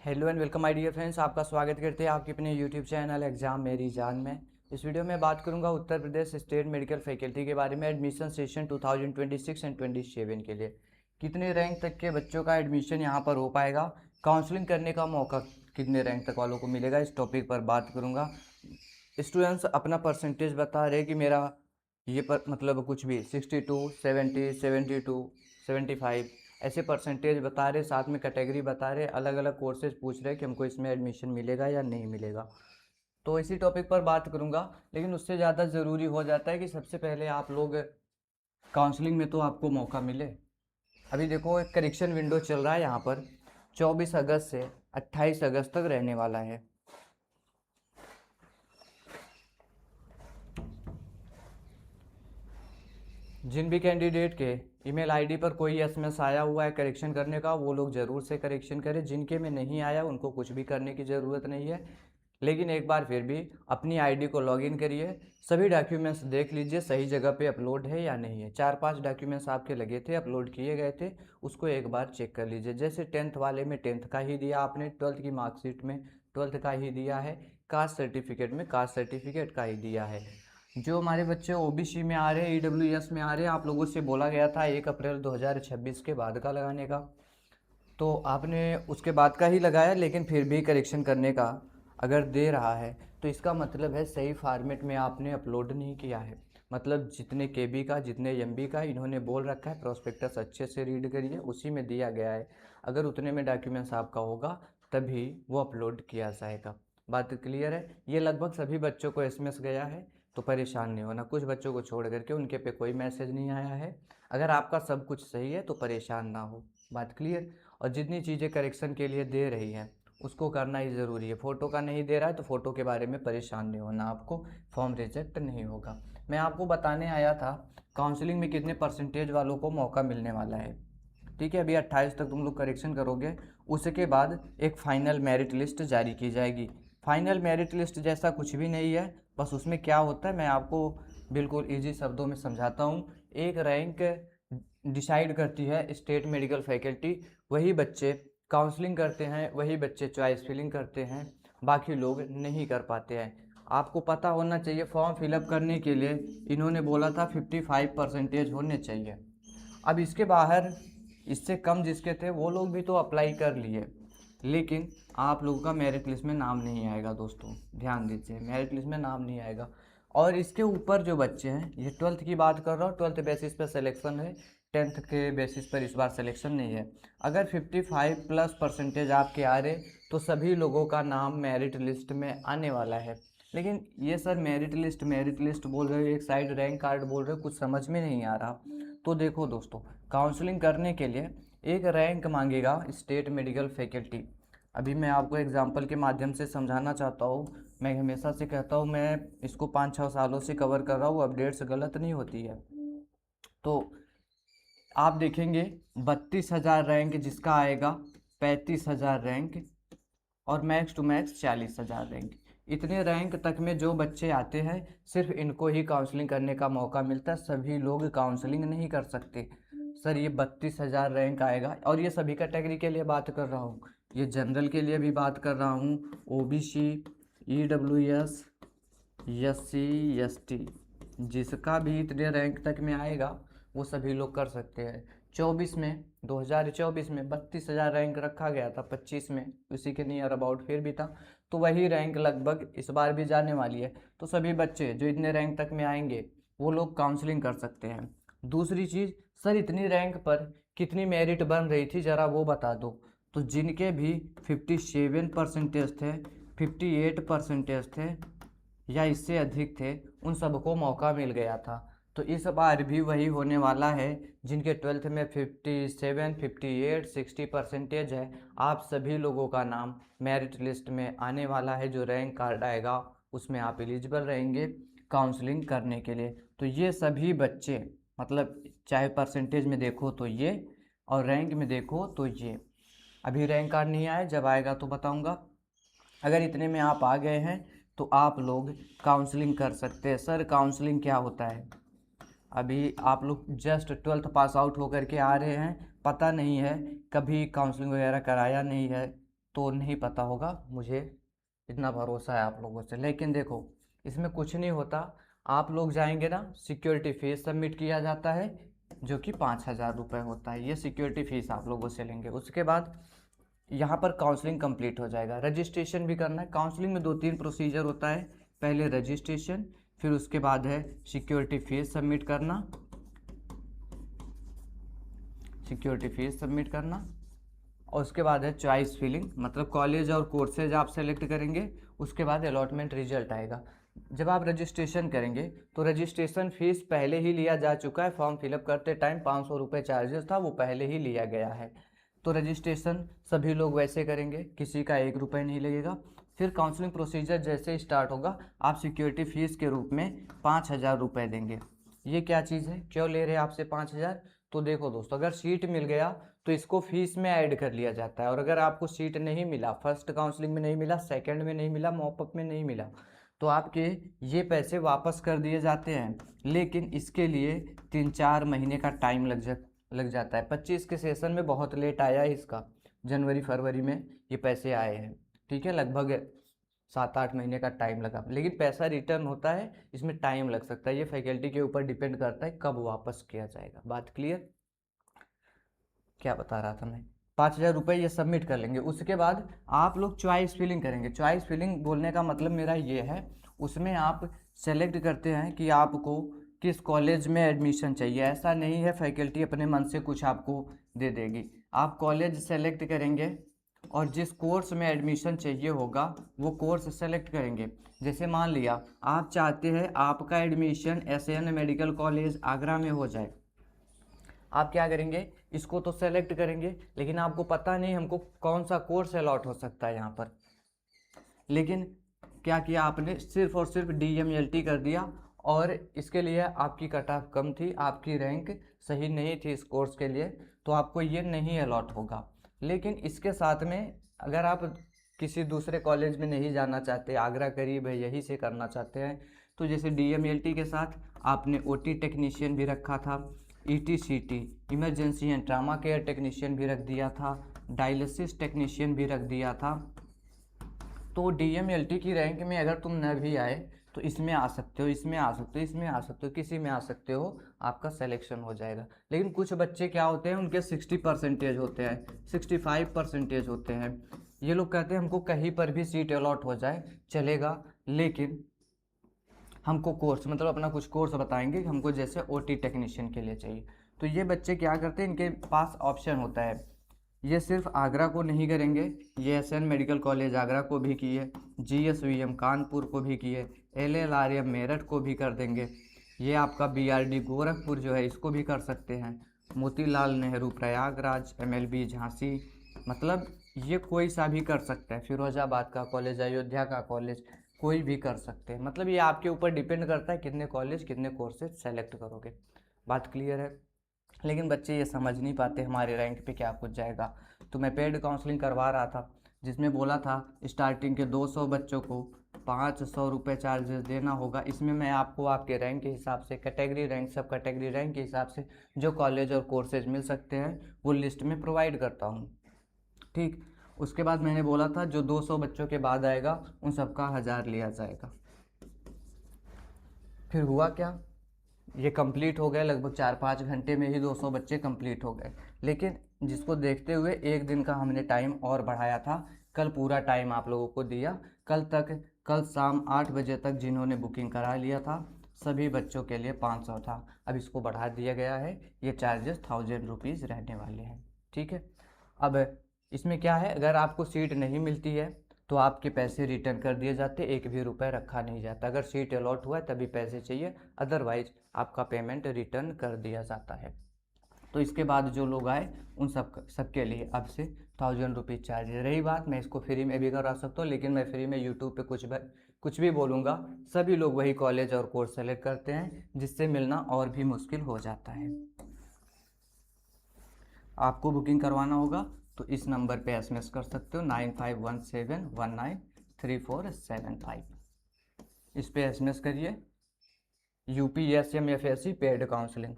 Hello and welcome my dear friends, आपका स्वागत करते हैं आपके अपने यूट्यूब चैनल एग्जाम मेरी जान में। इस वीडियो में बात करूंगा Uttar Pradesh state medical faculty के बारे में। एडमिशन सेशन 2026 एंड 27 के लिए कितने रैंक तक के बच्चों का एडमिशन यहां पर हो पाएगा, काउंसलिंग करने का मौका कितने रैंक तक वालों को मिलेगा, इस टॉपिक पर बात करूँगा। स्टूडेंट्स अपना परसेंटेज बता रहे कि मेरा ये पर मतलब कुछ भी 62, 70, 72, 75 ऐसे परसेंटेज बता रहे, साथ में कैटेगरी बता रहे, अलग अलग कोर्सेज पूछ रहे कि हमको इसमें एडमिशन मिलेगा या नहीं मिलेगा। तो इसी टॉपिक पर बात करूंगा, लेकिन उससे ज़्यादा ज़रूरी हो जाता है कि सबसे पहले आप लोग काउंसलिंग में तो आपको मौका मिले। अभी देखो एक करेक्शन विंडो चल रहा है यहाँ पर, 24 अगस्त से 28 अगस्त तक रहने वाला है। जिन भी कैंडिडेट के ईमेल आईडी पर कोई एसएमएस आया हुआ है करेक्शन करने का, वो लोग ज़रूर से करेक्शन करें। जिनके में नहीं आया उनको कुछ भी करने की ज़रूरत नहीं है, लेकिन एक बार फिर भी अपनी आईडी को लॉगिन करिए, सभी डॉक्यूमेंट्स देख लीजिए सही जगह पे अपलोड है या नहीं है। 4-5 डॉक्यूमेंट्स आपके लगे थे, अपलोड किए गए थे, उसको एक बार चेक कर लीजिए। जैसे 10th वाले में 10th का ही दिया आपने, 12th की मार्कशीट में 12th का ही दिया है, कास्ट सर्टिफिकेट में कास्ट सर्टिफिकेट का ही दिया है। जो हमारे बच्चे ओबीसी में आ रहे हैं, ईडब्ल्यूएस में आ रहे हैं, आप लोगों से बोला गया था 1 अप्रैल 2026 के बाद का लगाने का, तो आपने उसके बाद का ही लगाया, लेकिन फिर भी करेक्शन करने का अगर दे रहा है तो इसका मतलब है सही फॉर्मेट में आपने अपलोड नहीं किया है। मतलब जितने केबी का जितने एमबी का इन्होंने बोल रखा है, प्रोस्पेक्टस अच्छे से रीड करिए, उसी में दिया गया है। अगर उतने में डॉक्यूमेंट्स आपका होगा तभी वो अपलोड किया जाएगा। बात क्लियर है? ये लगभग सभी बच्चों को एसएमएस गया है, तो परेशान नहीं होना। कुछ बच्चों को छोड़ करके उनके पे कोई मैसेज नहीं आया है। अगर आपका सब कुछ सही है तो परेशान ना हो। बात क्लियर? और जितनी चीज़ें करेक्शन के लिए दे रही हैं उसको करना ही ज़रूरी है। फ़ोटो का नहीं दे रहा है तो फ़ोटो के बारे में परेशान नहीं होना, आपको फॉर्म रिजेक्ट नहीं होगा। मैं आपको बताने आया था काउंसलिंग में कितने परसेंटेज वालों को मौका मिलने वाला है। ठीक है, अभी 28 तक तुम लोग करेक्शन करोगे, उसके बाद एक फाइनल मेरिट लिस्ट जारी की जाएगी। फाइनल मेरिट लिस्ट जैसा कुछ भी नहीं है, बस उसमें क्या होता है मैं आपको बिल्कुल ईजी शब्दों में समझाता हूँ। एक रैंक डिसाइड करती है स्टेट मेडिकल फैकल्टी, वही बच्चे काउंसलिंग करते हैं, वही बच्चे चॉइस फिलिंग करते हैं, बाकी लोग नहीं कर पाते हैं। आपको पता होना चाहिए फॉर्म फिलअप करने के लिए इन्होंने बोला था 55 परसेंटेज होने चाहिए। अब इसके बाहर इससे कम जिसके थे वो लोग भी तो अप्लाई कर लिए, लेकिन आप लोगों का मेरिट लिस्ट में नाम नहीं आएगा। दोस्तों ध्यान दीजिए, मेरिट लिस्ट में नाम नहीं आएगा। और इसके ऊपर जो बच्चे हैं, ये 12th की बात कर रहा हूँ, 12th बेसिस पर सिलेक्शन है, 10th के बेसिस पर इस बार सिलेक्शन नहीं है। अगर 55 प्लस परसेंटेज आपके आ रहे तो सभी लोगों का नाम मेरिट लिस्ट में आने वाला है। लेकिन ये सर मेरिट लिस्ट बोल रहे हो, एक साइड रैंक कार्ड बोल रहे हो, कुछ समझ में नहीं आ रहा। तो देखो दोस्तों, काउंसलिंग करने के लिए एक रैंक मांगेगा स्टेट मेडिकल फैकल्टी। अभी मैं आपको एग्जांपल के माध्यम से समझाना चाहता हूँ। मैं हमेशा से कहता हूँ, मैं इसको 5-6 सालों से कवर कर रहा हूँ, अपडेट्स गलत नहीं होती है। तो आप देखेंगे 32,000 रैंक जिसका आएगा, 35,000 रैंक, और मैक्स टू मैक्स 40,000 रैंक। इतने रैंक तक में जो बच्चे आते हैं सिर्फ इनको ही काउंसलिंग करने का मौका मिलता है, सभी लोग काउंसलिंग नहीं कर सकते। सर ये 32,000 रैंक आएगा, और ये सभी कैटेगरी के लिए बात कर रहा हूँ, ये जनरल के लिए भी बात कर रहा हूँ, ओबीसी, ईडब्ल्यूएस, एससी, एसटी, जिसका भी इतने रैंक तक में आएगा वो सभी लोग कर सकते हैं। 24 में 2024 में 32,000 रैंक रखा गया था, 25 में उसी के नियर अबाउट फिर भी था, तो वही रैंक लगभग इस बार भी जाने वाली है। तो सभी बच्चे जो इतने रैंक तक में आएंगे वो लोग काउंसलिंग कर सकते हैं। दूसरी चीज़, सर इतनी रैंक पर कितनी मेरिट बन रही थी ज़रा वो बता दो। तो जिनके भी 57 परसेंटेज थे, 58 परसेंटेज थे या इससे अधिक थे, उन सबको मौका मिल गया था। तो इस बार भी वही होने वाला है। जिनके 12th में 57, 58, 60 परसेंटेज है, आप सभी लोगों का नाम मेरिट लिस्ट में आने वाला है। जो रैंक कार्ड आएगा उसमें आप एलिजिबल रहेंगे काउंसलिंग करने के लिए। तो ये सभी बच्चे, मतलब चाहे परसेंटेज में देखो तो ये, और रैंक में देखो तो ये। अभी रैंक कार्ड नहीं आया, जब आएगा तो बताऊंगा। अगर इतने में आप आ गए हैं तो आप लोग काउंसलिंग कर सकते हैं। सर काउंसलिंग क्या होता है? अभी आप लोग जस्ट 12th पास आउट होकर के आ रहे हैं, पता नहीं है, कभी काउंसलिंग वगैरह कराया नहीं है, तो नहीं पता होगा, मुझे इतना भरोसा है आप लोगों से। लेकिन देखो, इसमें कुछ नहीं होता। आप लोग जाएंगे ना, सिक्योरिटी फीस सबमिट किया जाता है जो कि 5,000 रुपये होता है। ये सिक्योरिटी फीस आप लोगों से लेंगे। उसके बाद यहाँ पर काउंसलिंग कंप्लीट हो जाएगा, रजिस्ट्रेशन भी करना है। काउंसलिंग में 2-3 प्रोसीजर होता है। पहले रजिस्ट्रेशन, फिर उसके बाद है सिक्योरिटी फीस सबमिट करना, सिक्योरिटी फीस सबमिट करना, और उसके बाद है चॉइस फिलिंग, मतलब कॉलेज और कोर्सेज आप सेलेक्ट करेंगे। उसके बाद अलॉटमेंट रिजल्ट आएगा। जब आप रजिस्ट्रेशन करेंगे तो रजिस्ट्रेशन फीस पहले ही लिया जा चुका है। फॉर्म फिलअप करते टाइम 500 रुपये चार्जेस था, वो पहले ही लिया गया है। तो रजिस्ट्रेशन सभी लोग वैसे करेंगे, किसी का 1 रुपये नहीं लगेगा। फिर काउंसलिंग प्रोसीजर जैसे स्टार्ट होगा, आप सिक्योरिटी फीस के रूप में 5,000 रुपये देंगे। ये क्या चीज़ है, क्यों ले रहे हैं आपसे 5,000? तो देखो दोस्तों, अगर सीट मिल गया तो इसको फीस में ऐड कर लिया जाता है। और अगर आपको सीट नहीं मिला, फर्स्ट काउंसलिंग में नहीं मिला, सेकंड में नहीं मिला, मॉपअप में नहीं मिला, तो आपके ये पैसे वापस कर दिए जाते हैं। लेकिन इसके लिए 3-4 महीने का टाइम लग जाता है। 25 के सेशन में बहुत लेट आया है इसका, जनवरी फरवरी में ये पैसे आए हैं। ठीक है, लगभग 7-8 महीने का टाइम लगा, लेकिन पैसा रिटर्न होता है, इसमें टाइम लग सकता है। ये फैकल्टी के ऊपर डिपेंड करता है कब वापस किया जाएगा। बात क्लियर? क्या बता रहा था मैं? 5,000 रुपये ये सबमिट कर लेंगे। उसके बाद आप लोग चॉइस फिलिंग करेंगे। चॉइस फिलिंग बोलने का मतलब मेरा ये है, उसमें आप सेलेक्ट करते हैं कि आपको किस कॉलेज में एडमिशन चाहिए। ऐसा नहीं है फैकल्टी अपने मन से कुछ आपको दे देगी। आप कॉलेज सेलेक्ट करेंगे और जिस कोर्स में एडमिशन चाहिए होगा वो कोर्स सेलेक्ट करेंगे। जैसे मान लिया आप चाहते हैं आपका admission SN medical college Agra में हो जाए, आप क्या करेंगे, इसको तो सेलेक्ट करेंगे, लेकिन आपको पता नहीं हमको कौन सा कोर्स अलॉट हो सकता है यहाँ पर। लेकिन क्या किया आपने, सिर्फ और सिर्फ DMLT कर दिया, और इसके लिए आपकी कट ऑफ कम थी, आपकी रैंक सही नहीं थी इस कोर्स के लिए, तो आपको ये नहीं अलॉट होगा। लेकिन इसके साथ में अगर आप किसी दूसरे कॉलेज में नहीं जाना चाहते, आगरा करीब है यहीं से करना चाहते हैं, तो जैसे DMLT के साथ आपने OT टेक्नीशियन भी रखा था, ETCT emergency and trauma care technician भी रख दिया था, डायलिसिस टेक्नीशियन भी रख दिया था। तो DMLT की रैंक में अगर तुम न भी आए तो इसमें आ सकते हो, इसमें आ सकते हो, इसमें आ सकते हो, किसी में आ सकते हो, आपका सिलेक्शन हो जाएगा। लेकिन कुछ बच्चे क्या होते हैं, उनके 60% होते हैं, 65% होते हैं। ये लोग कहते हैं हमको कहीं पर भी सीट अलॉट हो जाए चलेगा, लेकिन हमको कोर्स, मतलब अपना कुछ कोर्स बताएंगे हमको, जैसे OT टेक्नीशियन के लिए चाहिए। तो ये बच्चे क्या करते हैं, इनके पास ऑप्शन होता है, ये सिर्फ आगरा को नहीं करेंगे, ये SN मेडिकल कॉलेज आगरा को भी किए, GSVM कानपुर को भी किए, LLRM मेरठ को भी कर देंगे, ये आपका BRD गोरखपुर जो है इसको भी कर सकते हैं, मोतीलाल नेहरू प्रयागराज, MLB झांसी, मतलब ये कोई सा भी कर सकता है, फिरोजाबाद का कॉलेज, अयोध्या का कॉलेज, कोई भी कर सकते हैं। मतलब ये आपके ऊपर डिपेंड करता है कितने कॉलेज कितने कोर्सेज सेलेक्ट करोगे। बात क्लियर है? लेकिन बच्चे ये समझ नहीं पाते हमारे रैंक पे क्या कुछ जाएगा। तो मैं पेड काउंसलिंग करवा रहा था, जिसमें बोला था स्टार्टिंग के 200 बच्चों को 500 रुपये चार्जेस देना होगा। इसमें मैं आपको आपके रैंक के हिसाब से, कैटेगरी रैंक, सब कैटेगरी रैंक के हिसाब से जो कॉलेज और कोर्सेज मिल सकते हैं वो लिस्ट में प्रोवाइड करता हूँ। ठीक, उसके बाद मैंने बोला था जो 200 बच्चों के बाद आएगा उन सबका 1000 लिया जाएगा। फिर हुआ क्या, ये कंप्लीट हो गए, लगभग 4-5 घंटे में ही 200 बच्चे कंप्लीट हो गए। लेकिन जिसको देखते हुए एक दिन का हमने टाइम और बढ़ाया था, कल पूरा टाइम आप लोगों को दिया। कल शाम 8 बजे तक जिन्होंने बुकिंग करा लिया था सभी बच्चों के लिए 500 था, अब इसको बढ़ा दिया गया है। ये चार्जेस 1000 रुपीज़ रहने वाले हैं। ठीक है, अब इसमें क्या है, अगर आपको सीट नहीं मिलती है तो आपके पैसे रिटर्न कर दिए जाते, एक भी रुपए रखा नहीं जाता। अगर सीट अलॉट हुआ है तभी पैसे चाहिए, अदरवाइज आपका पेमेंट रिटर्न कर दिया जाता है। तो इसके बाद जो लोग आए उन सबके लिए अब से 1000 रुपीज़ चार्ज है। रही बात, मैं इसको फ्री में भी करा सकता हूँ, लेकिन मैं फ्री में यूट्यूब पे कुछ भी बोलूँगा, सभी लोग वही कॉलेज और कोर्स सेलेक्ट करते हैं, जिससे मिलना और भी मुश्किल हो जाता है। आपको बुकिंग करवाना होगा तो इस नंबर पे SMS कर सकते हो, 9517193475। इस पे SMS करिए, UPSC FSC पेड काउंसलिंग।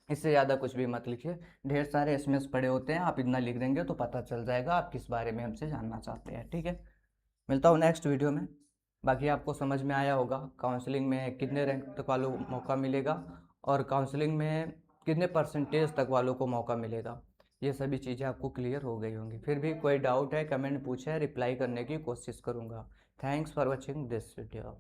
इससे ज़्यादा कुछ भी मत लिखिए। ढेर सारे एसएमएस पड़े होते हैं, आप इतना लिख देंगे तो पता चल जाएगा आप किस बारे में हमसे जानना चाहते हैं। ठीक है, मिलता हूँ नेक्स्ट वीडियो में। बाकी आपको समझ में आया होगा काउंसलिंग में कितने रैंक तक वालों को मौका मिलेगा और काउंसलिंग में कितने परसेंटेज तक वालों को मौका मिलेगा। ये सभी चीज़ें आपको क्लियर हो गई होंगी। फिर भी कोई डाउट है कमेंट पूछे, रिप्लाई करने की कोशिश करूँगा। Thanks for watching this video.